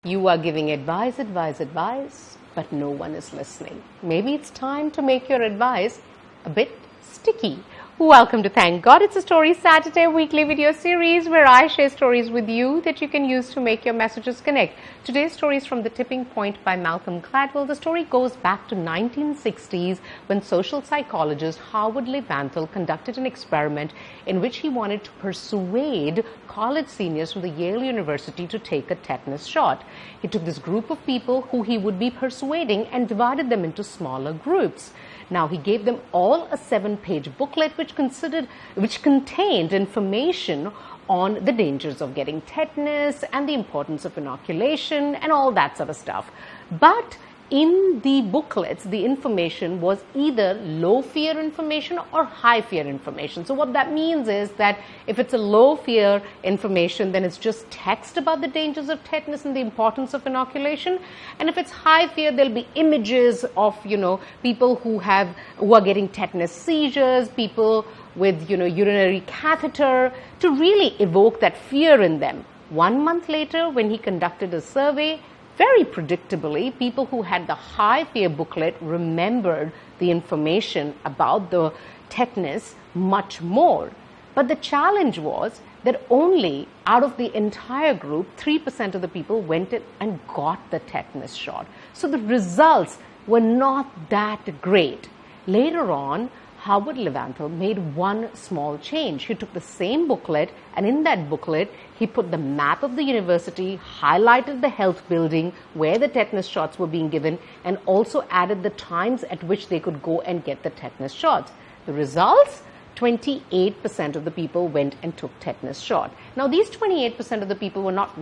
You are giving advice, but no one is listening. Maybe it's time to make your advice a bit sticky. Welcome to Thank God It's a Story Saturday weekly video series where I share stories with you that you can use to make your messages connect. Today's story is from The Tipping Point by Malcolm Gladwell. The story goes back to 1960s when social psychologist Howard Lewandowski conducted an experiment in which he wanted to persuade college seniors from the Yale University to take a tetanus shot. He took this group of people who he would be persuading and divided them into smaller groups. Now, he gave them all a 7-page booklet which contained information on the dangers of getting tetanus and the importance of inoculation and all that sort of stuff. But in the booklets, the information was either low fear information or high fear information. So what that means is that if it's a low fear information, then it's just text about the dangers of tetanus and the importance of inoculation. And if it's high fear, there'll be images of, people who are getting tetanus seizures, people with, urinary catheter, to really evoke that fear in them. 1 month later, when he conducted a survey, very predictably, people who had the high fear booklet remembered the information about the tetanus much more. But the challenge was that only out of the entire group, 3% of the people went in and got the tetanus shot. So the results were not that great. Later on, Howard Lewandowski made one small change. He took the same booklet, and in that booklet, he put the map of the university, highlighted the health building where the tetanus shots were being given, and also added the times at which they could go and get the tetanus shots. The results? 28% of the people went and took tetanus shot. Now, these 28% of the people were not,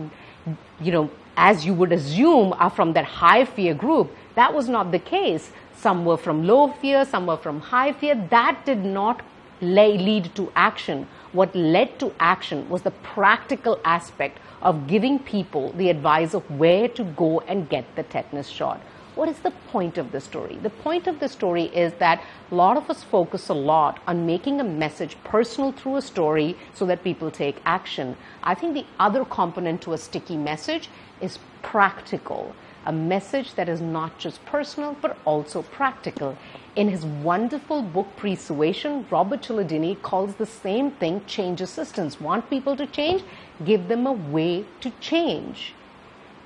as you would assume, are from that high fear group. That was not the case. Some were from low fear, some were from high fear. That did not lead to action. What led to action was the practical aspect of giving people the advice of where to go and get the tetanus shot. What is the point of the story? The point of the story is that a lot of us focus a lot on making a message personal through a story so that people take action. I think the other component to a sticky message is practical. A message that is not just personal but also practical. In his wonderful book Persuasion, Robert Cialdini calls the same thing change assistance. Want people to change? Give them a way to change.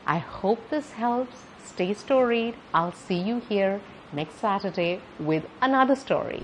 I hope this helps. Stay storied. I'll see you here next Saturday with another story.